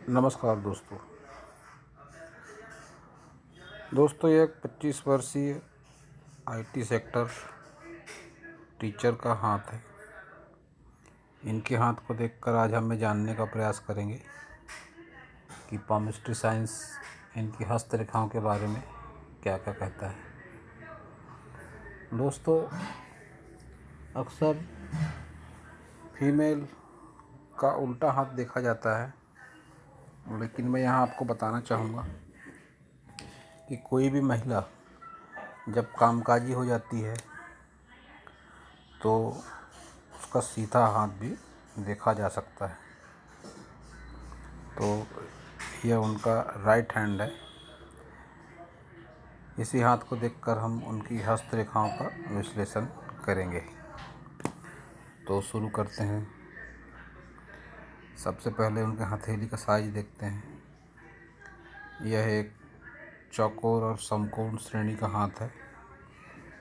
नमस्कार दोस्तों ये एक 25 वर्षीय आईटी सेक्टर टीचर का हाथ है। इनके हाथ को देखकर आज हम जानने का प्रयास करेंगे कि केमिस्ट्री साइंस इनकी हस्तरेखाओं के बारे में क्या क्या कहता है। दोस्तों अक्सर फीमेल का उल्टा हाथ देखा जाता है, लेकिन मैं यहाँ आपको बताना चाहूँगा कि कोई भी महिला जब कामकाजी हो जाती है तो उसका सीधा हाथ भी देखा जा सकता है। तो यह उनका राइट हैंड है। इसी हाथ को देखकर हम उनकी हस्तरेखाओं का विश्लेषण करेंगे। तो शुरू करते हैं। सबसे पहले उनके हथेली का साइज देखते हैं। यह एक चौकोर और समकोण श्रेणी का हाथ है।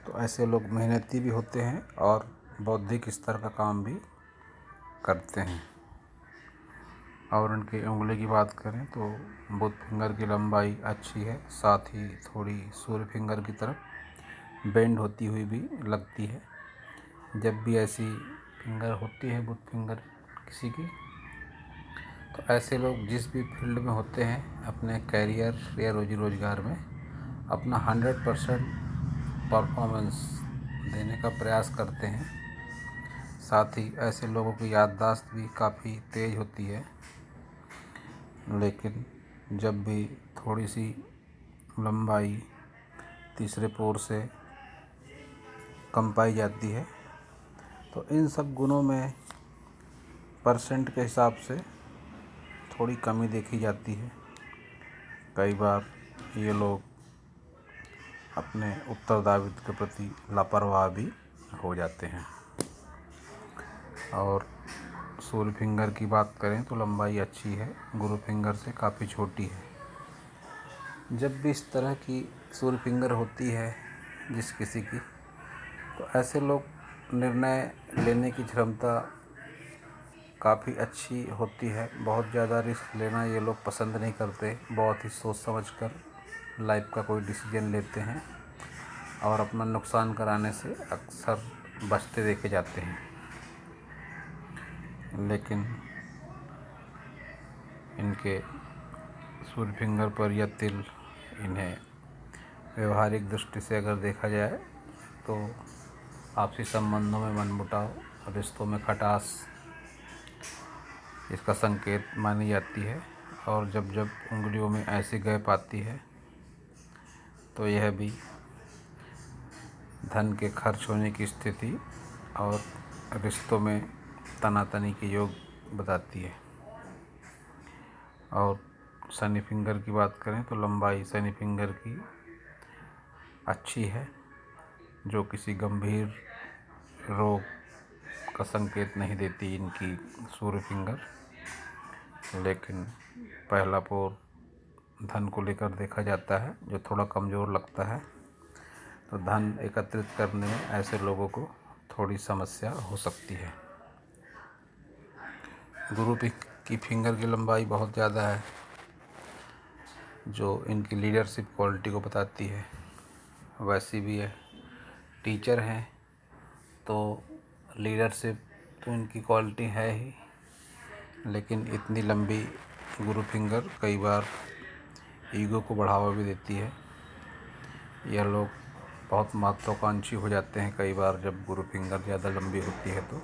तो ऐसे लोग मेहनती भी होते हैं और बौद्धिक स्तर का काम भी करते हैं। और उनकी उंगली की बात करें तो बुध फिंगर की लंबाई अच्छी है, साथ ही थोड़ी सूर्य फिंगर की तरफ बेंड होती हुई भी लगती है। जब भी ऐसी फिंगर होती है बुध फिंगर किसी की, तो ऐसे लोग जिस भी फील्ड में होते हैं अपने कैरियर या रोजी रोजगार में अपना 100% परफॉर्मेंस देने का प्रयास करते हैं। साथ ही ऐसे लोगों की याददाश्त भी काफ़ी तेज़ होती है, लेकिन जब भी थोड़ी सी लंबाई तीसरे पोर से कम पाई जाती है तो इन सब गुणों में परसेंट के हिसाब से थोड़ी कमी देखी जाती है। कई बार ये लोग अपने उत्तरदायित्व के प्रति लापरवाह भी हो जाते हैं। और सूर्य फिंगर की बात करें तो लंबाई अच्छी है, गुरु फिंगर से काफ़ी छोटी है। जब भी इस तरह की सूर्य फिंगर होती है जिस किसी की, तो ऐसे लोग निर्णय लेने की क्षमता काफ़ी अच्छी होती है। बहुत ज़्यादा रिस्क लेना ये लोग पसंद नहीं करते। बहुत ही सोच समझकर लाइफ का कोई डिसीजन लेते हैं और अपना नुकसान कराने से अक्सर बचते देखे जाते हैं। लेकिन इनके सूर्य फिंगर पर यह तिल इन्हें व्यवहारिक दृष्टि से अगर देखा जाए तो आपसी संबंधों में मनमुटाव, रिश्तों में खटास, इसका संकेत मानी जाती है। और जब जब उंगलियों में ऐसी गैप आती है तो यह भी धन के खर्च होने की स्थिति और रिश्तों में तनातनी के योग बताती है। और शनि फिंगर की बात करें तो लंबाई शनि फिंगर की अच्छी है, जो किसी गंभीर रोग का संकेत नहीं देती इनकी सूर्य फिंगर। लेकिन पहला पोर धन को लेकर देखा जाता है, जो थोड़ा कमज़ोर लगता है। तो धन एकत्रित करने में ऐसे लोगों को थोड़ी समस्या हो सकती है। गुरु की फिंगर की लंबाई बहुत ज़्यादा है, जो इनकी लीडरशिप क्वालिटी को बताती है। वैसी भी है, टीचर हैं तो लीडरशिप तो इनकी क्वालिटी है ही, लेकिन इतनी लंबी गुरु फिंगर कई बार ईगो को बढ़ावा भी देती है। यह लोग बहुत महत्वाकांक्षी हो जाते हैं कई बार जब गुरु फिंगर ज़्यादा लंबी होती है तो।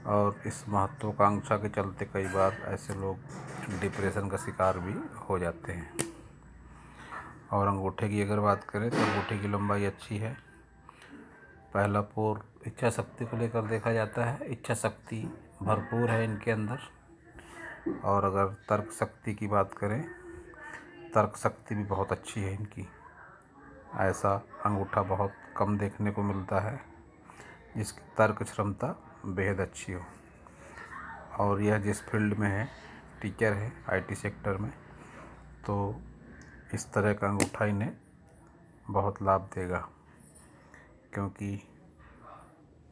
और इस महत्वाकांक्षा के चलते कई बार ऐसे लोग डिप्रेशन का शिकार भी हो जाते हैं। और अंगूठे की अगर बात करें तो अंगूठे की लंबाई अच्छी है। पहला पोर इच्छा शक्ति को लेकर देखा जाता है। इच्छा शक्ति भरपूर है इनके अंदर। और अगर तर्क शक्ति की बात करें, तर्क शक्ति भी बहुत अच्छी है इनकी। ऐसा अंगूठा बहुत कम देखने को मिलता है जिसकी तर्क क्षमता बेहद अच्छी हो। और यह जिस फील्ड में है, टीचर है आईटी सेक्टर में, तो इस तरह का अंगूठा इन्हें बहुत लाभ देगा। क्योंकि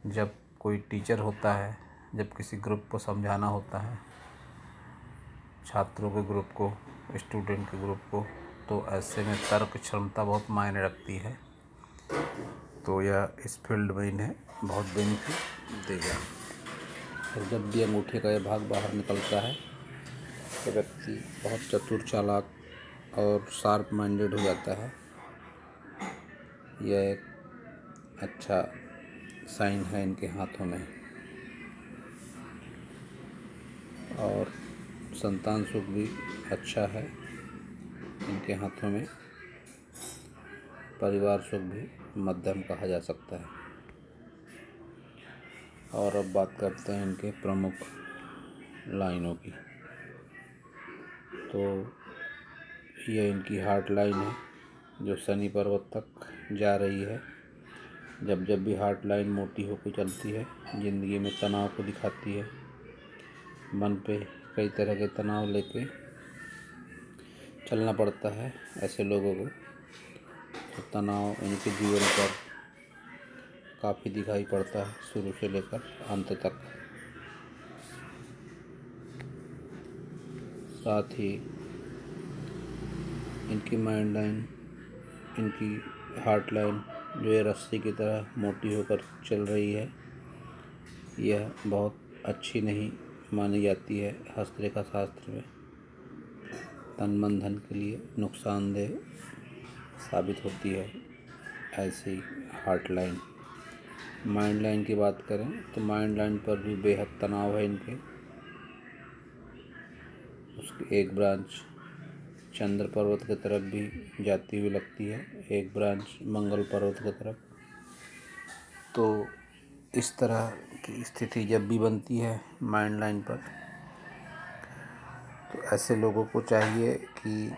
जब कोई टीचर होता है, जब किसी ग्रुप को समझाना होता है छात्रों के ग्रुप को, स्टूडेंट के ग्रुप को। तो ऐसे में तर्क क्षमता बहुत मायने रखती है। तो यह इस फील्ड में इन्हें बहुत बेनिफिट देगा। और जब भी अंगूठे का यह भाग बाहर निकलता है तो व्यक्ति बहुत चतुर, चालाक और शार्प माइंडेड हो जाता है। यह एक अच्छा साइन है इनके हाथों में। और संतान सुख भी अच्छा है इनके हाथों में। परिवार सुख भी मध्यम कहा जा सकता है। और अब बात करते हैं इनके प्रमुख लाइनों की। तो यह इनकी हार्ट लाइन है जो शनि पर्वत तक जा रही है। जब जब भी हार्ट लाइन मोटी होकर चलती है, ज़िंदगी में तनाव को दिखाती है। मन पे कई तरह के तनाव लेके चलना पड़ता है ऐसे लोगों को। तो तनाव इनके जीवन पर काफ़ी दिखाई पड़ता है शुरू से लेकर अंत तक। साथ ही इनकी माइंड लाइन, इनकी हार्ट लाइन जो है रस्सी की तरह मोटी होकर चल रही है, यह बहुत अच्छी नहीं मानी जाती है हस्तरेखा शास्त्र में। तन मन धन के लिए नुकसानदेह साबित होती है ऐसी हार्ट लाइन। माइंड लाइन की बात करें तो माइंड लाइन पर भी बेहद तनाव है इनके। उसकी एक ब्रांच चंद्र पर्वत की तरफ भी जाती हुई लगती है, एक ब्रांच मंगल पर्वत की तरफ। तो इस तरह की स्थिति जब भी बनती है माइंड लाइन पर, तो ऐसे लोगों को चाहिए कि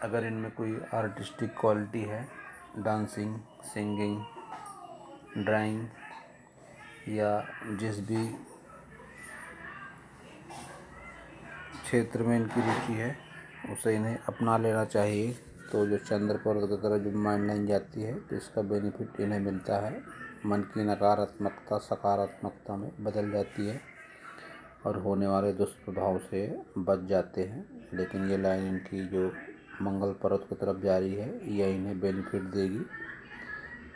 अगर इनमें कोई आर्टिस्टिक क्वालिटी है, डांसिंग, सिंगिंग, ड्राइंग या जिस भी क्षेत्र में इनकी रुचि है उसे इन्हें अपना लेना चाहिए। तो जो चंद्र पर्वत की तरफ जो माइंड लाइन जाती है तो इसका बेनिफिट इन्हें मिलता है। मन की नकारात्मकता सकारात्मकता में बदल जाती है और होने वाले दुष्प्रभाव से बच जाते हैं। लेकिन ये लाइन इनकी जो मंगल पर्वत की तरफ जा रही है, यह इन्हें बेनिफिट देगी।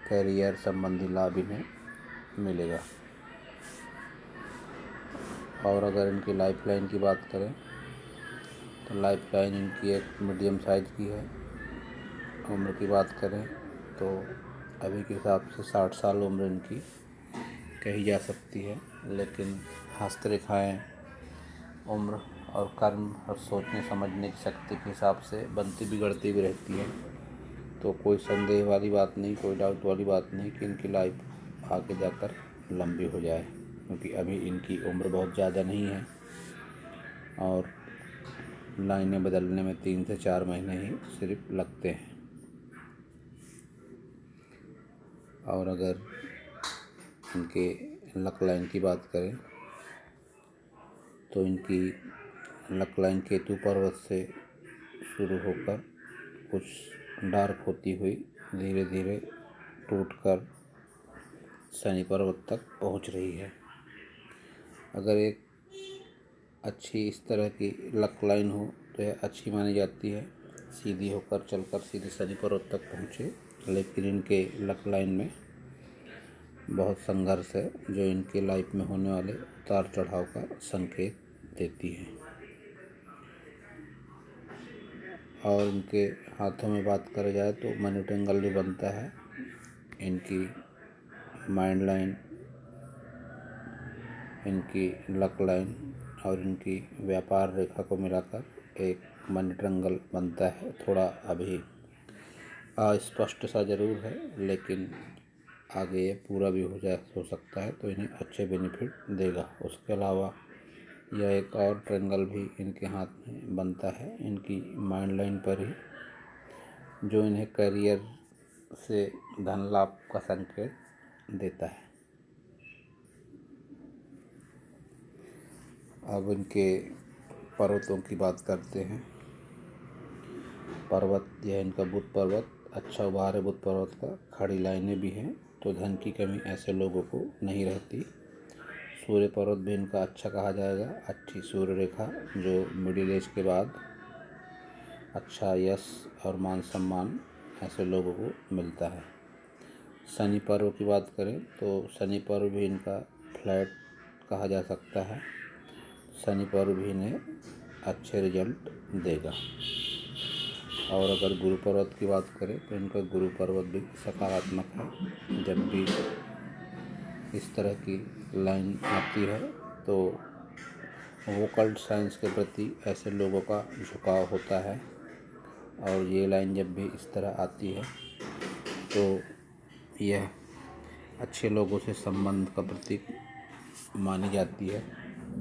कैरियर संबंधी लाभ इन्हें मिलेगा। और अगर इनकी लाइफ लाइन की बात करें तो लाइफ लाइन इनकी एक मीडियम साइज की है। उम्र की बात करें तो अभी के हिसाब से 60 साल उम्र इनकी कही जा सकती है। लेकिन हस्तरेखाएँ उम्र और कर्म और सोचने समझने की शक्ति के हिसाब से बनती बिगड़ती भी रहती है। तो कोई संदेह वाली बात नहीं, कोई डाउट वाली बात नहीं कि इनकी लाइफ आगे जाकर लंबी हो जाए, क्योंकि अभी इनकी उम्र बहुत ज़्यादा नहीं है और लाइनें बदलने में 3 से 4 महीने ही सिर्फ लगते हैं। और अगर इनके लक लाइन की बात करें तो इनकी लक लाइन केतु पर्वत से शुरू होकर कुछ डार्क होती हुई धीरे धीरे टूटकर शनि पर्वत तक पहुंच रही है। अगर एक अच्छी इस तरह की लक लाइन हो तो यह अच्छी मानी जाती है, सीधी होकर चलकर सीधे शनि पर्वत तक पहुँचे। लेकिन इनके लक लाइन में बहुत संघर्ष है जो इनके लाइफ में होने वाले उतार चढ़ाव का संकेत देती है। और इनके हाथों में बात करा जाए तो मनी ट्रायंगल भी बनता है। इनकी माइंड लाइन, इनकी लक लाइन और इनकी व्यापार रेखा को मिलाकर एक मनी ट्रायंगल बनता है। थोड़ा अभी अस्पष्ट सा ज़रूर है, लेकिन आगे ये पूरा भी हो सकता है, तो इन्हें अच्छे बेनिफिट देगा। उसके अलावा यह एक और ट्रायंगल भी इनके हाथ में बनता है इनकी माइंड लाइन पर ही, जो इन्हें करियर से धन लाभ का संकेत देता है। अब इनके पर्वतों की बात करते हैं। पर्वत, यह इनका बुध पर्वत अच्छा उभार है। बुध पर्वत का खड़ी लाइनें भी हैं, तो धन की कमी ऐसे लोगों को नहीं रहती। सूर्य पर्वत भी इनका अच्छा कहा जाएगा। अच्छी सूर्य रेखा जो मिडिल एज के बाद अच्छा यश और मान सम्मान ऐसे लोगों को मिलता है। शनि पर्व की बात करें तो शनि पर्व भी इनका फ्लैट कहा जा सकता है। शनि पर्व भी इन्हें अच्छे रिजल्ट देगा। और अगर गुरु पर्वत की बात करें तो इनका गुरु पर्वत भी सकारात्मक है। जब भी इस तरह की लाइन आती है तो वोकल्ट साइंस के प्रति ऐसे लोगों का झुकाव होता है। और ये लाइन जब भी इस तरह आती है तो यह अच्छे लोगों से संबंध का प्रतीक मानी जाती है।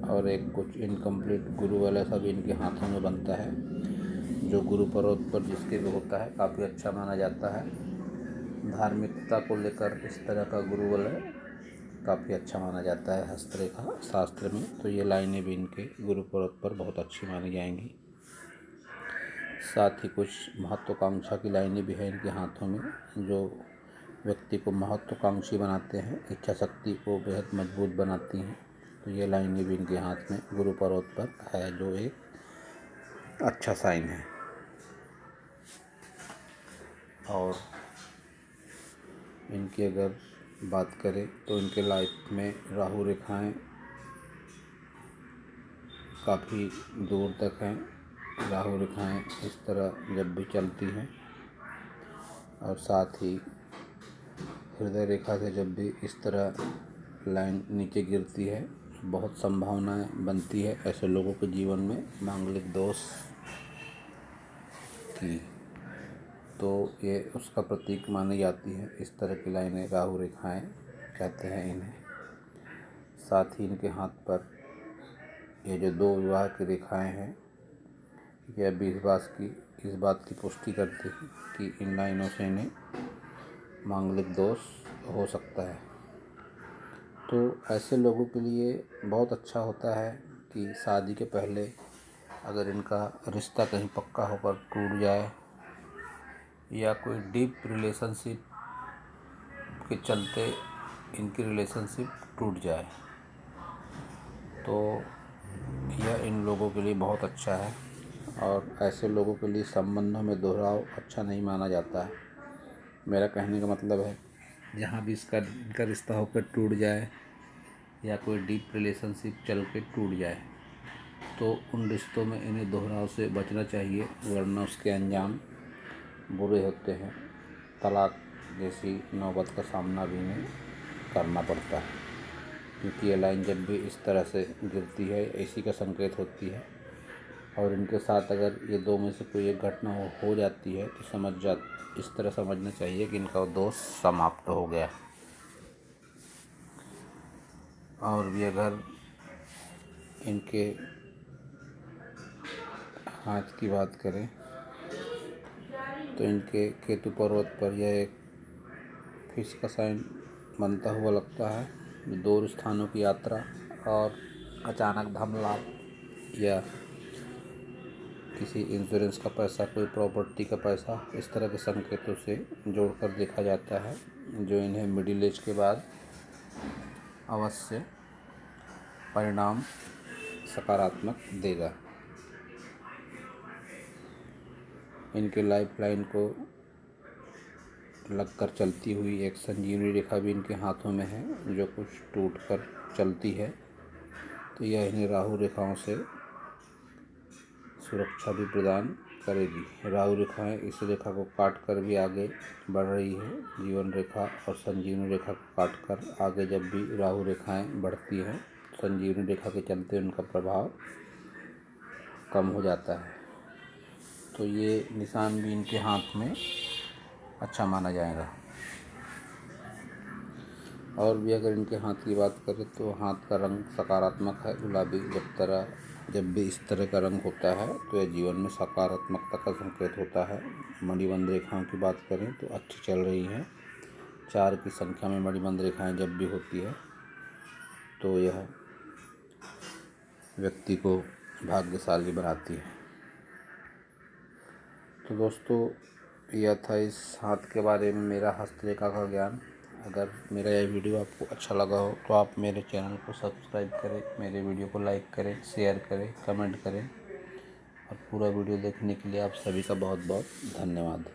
और एक कुछ इनकम्प्लीट गुरु वाला सा भी इनके हाथों में बनता है, जो गुरु पर्वत पर जिसके भी होता है काफ़ी अच्छा माना जाता है। धार्मिकता को लेकर इस तरह का गुरु वाला काफ़ी अच्छा माना जाता है हस्तरेखा शास्त्र में। तो ये लाइनें भी इनके गुरु पर्वत पर बहुत अच्छी मानी जाएंगी। साथ ही कुछ महत्वाकांक्षा की लाइनें भी हैं इनके हाथों में, जो व्यक्ति को महत्वाकांक्षी बनाते हैं, इच्छा शक्ति को बेहद मजबूत बनाती हैं। तो ये लाइनें भी इनके हाथ में गुरु पर्वत पर है, जो एक अच्छा साइन है। और इनकी अगर बात करें तो इनके लाइफ में राहु रेखाएं काफ़ी दूर तक हैं। राहु रेखाएं इस तरह जब भी चलती हैं और साथ ही हृदय रेखा से जब भी इस तरह लाइन नीचे गिरती है, बहुत संभावनाएं बनती है ऐसे लोगों के जीवन में मांगलिक दोष की। तो ये उसका प्रतीक मानी जाती है। इस तरह की लाइनें राहु रेखाएं कहते हैं इन्हें। साथ ही इनके हाथ पर ये जो दो विवाह की रेखाएं हैं, यह भी इस बात की पुष्टि करती है कि इन लाइनों से इन्हें मांगलिक दोष हो सकता है। तो ऐसे लोगों के लिए बहुत अच्छा होता है कि शादी के पहले अगर इनका रिश्ता कहीं पक्का होकर टूट जाए या कोई डीप रिलेशनशिप के चलते इनकी रिलेशनशिप टूट जाए, तो यह इन लोगों के लिए बहुत अच्छा है। और ऐसे लोगों के लिए संबंधों में दोहराव अच्छा नहीं माना जाता है। मेरा कहने का मतलब है, जहाँ भी इनका रिश्ता होकर टूट जाए या कोई डीप रिलेशनशिप चल के टूट जाए, तो उन रिश्तों में इन्हें दोहराव से बचना चाहिए, वरना उसके अंजाम बुरे होते हैं। तलाक जैसी नौबत का सामना भी इन्हें करना पड़ता है, क्योंकि ये लाइन जब भी इस तरह से गिरती है इसी का संकेत होती है। और इनके साथ अगर ये दो में से कोई एक घटना हो जाती है तो इस तरह समझना चाहिए कि इनका दोष समाप्त हो गया। और भी अगर इनके हाथ की बात करें तो इनके केतु पर्वत पर यह एक फिश का साइन बनता हुआ लगता है। दूर स्थानों की यात्रा और अचानक धन लाभ या किसी इंश्योरेंस का पैसा, कोई प्रॉपर्टी का पैसा, इस तरह के संकेतों से जोड़कर देखा जाता है, जो इन्हें मिडिल एज के बाद अवश्य परिणाम सकारात्मक देगा। इनके लाइफ लाइन को लगकर चलती हुई एक संजीवनी रेखा भी इनके हाथों में है, जो कुछ टूट कर चलती है। तो यह इन्हें राहु रेखाओं से सुरक्षा भी प्रदान करेगी। राहु रेखाएं इस रेखा को काट कर भी आगे बढ़ रही है। जीवन रेखा और संजीवनी रेखा को काट कर आगे जब भी राहु रेखाएं बढ़ती हैं, संजीवनी रेखा के चलते उनका प्रभाव कम हो जाता है। तो ये निशान भी इनके हाथ में अच्छा माना जाएगा। और भी अगर इनके हाथ की बात करें तो हाथ का रंग सकारात्मक है, गुलाबी। जब भी इस तरह का रंग होता है तो यह जीवन में सकारात्मकता का संकेत होता है। मणिबंध रेखाओं की बात करें तो अच्छी चल रही हैं। 4 की संख्या में मणिबंध रेखाएं जब भी होती है तो यह व्यक्ति को भाग्यशाली बनाती है। तो दोस्तों, यह था इस हाथ के बारे में मेरा हस्तरेखा का ज्ञान। अगर मेरा यह वीडियो आपको अच्छा लगा हो तो आप मेरे चैनल को सब्सक्राइब करें, मेरे वीडियो को लाइक करें, शेयर करें, कमेंट करें और पूरा वीडियो देखने के लिए आप सभी का बहुत बहुत धन्यवाद।